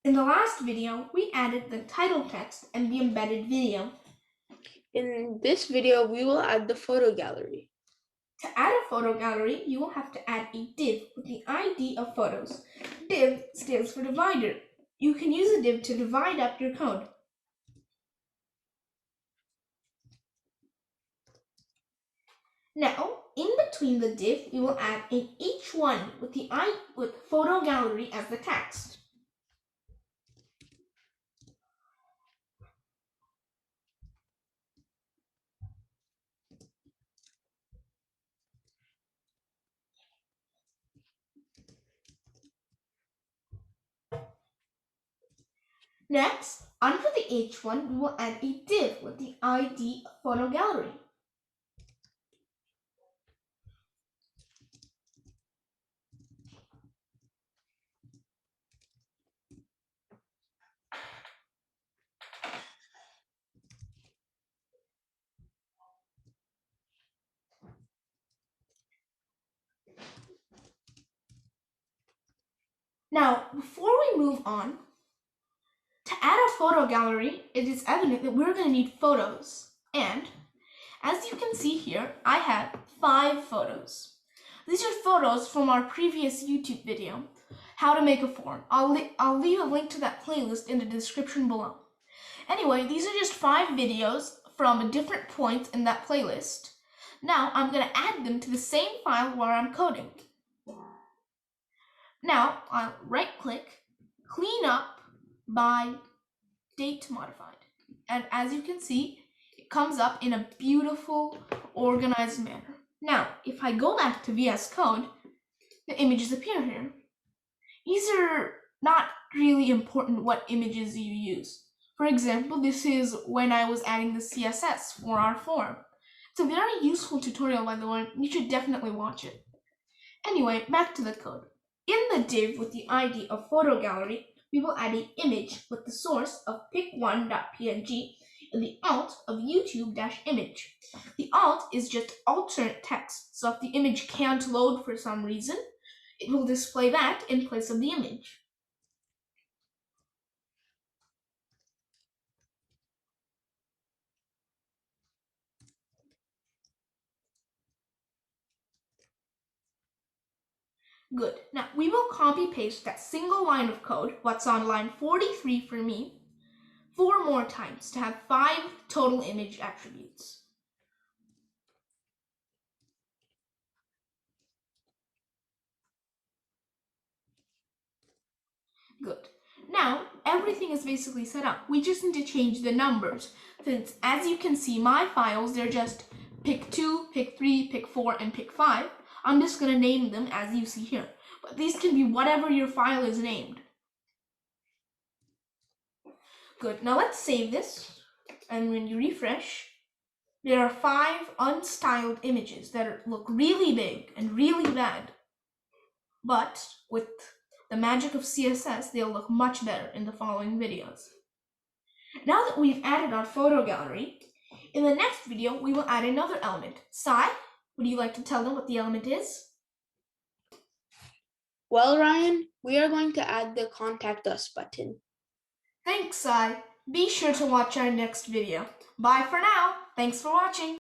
In the last video, we added the title text and the embedded video. In this video, we will add the photo gallery. To add a photo gallery, you will have to add a div with the ID of photos. Div stands for divider. You can use a div to divide up your code. Now, in between the div, we will add an h1 with photo gallery as the text. Next, under the h1, we will add a div with the ID of photo gallery. Now, before we move on, to add a photo gallery, it is evident that we're going to need photos. And as you can see here, I have 5 photos. These are photos from our previous YouTube video, how to make a form. I'll leave a link to that playlist in the description below. Anyway, these are just 5 videos from different points in that playlist. Now, I'm going to add them to the same file where I'm coding. Now, I'll right-click, clean up by date modified. And as you can see, it comes up in a beautiful, organized manner. Now, if I go back to VS Code, the images appear here. These are not really important what images you use. For example, this is when I was adding the CSS for our form. It's a very useful tutorial, by the way. You should definitely watch it. Anyway, back to the code. In the div with the ID of photo gallery, we will add an image with the source of pic1.png and the alt of YouTube-image. The alt is just alternate text, so if the image can't load for some reason, it will display that in place of the image. Good. Now we will copy paste that single line of code, what's on line 43 for me, 4 more times to have 5 total image attributes. Good. Now everything is basically set up. We just need to change the numbers. Since as you can see, my files, they're just pic2, pic3, pic4, and pic5. I'm just going to name them as you see here. But these can be whatever your file is named. Good. Now let's save this. And when you refresh, there are 5 unstyled images that look really big and really bad. But with the magic of CSS, they'll look much better in the following videos. Now that we've added our photo gallery, in the next video, we will add another element. Sai, would you like to tell them what the element is? Well, Ryan, we are going to add the Contact Us button. Thanks, Sai. Be sure to watch our next video. Bye for now. Thanks for watching.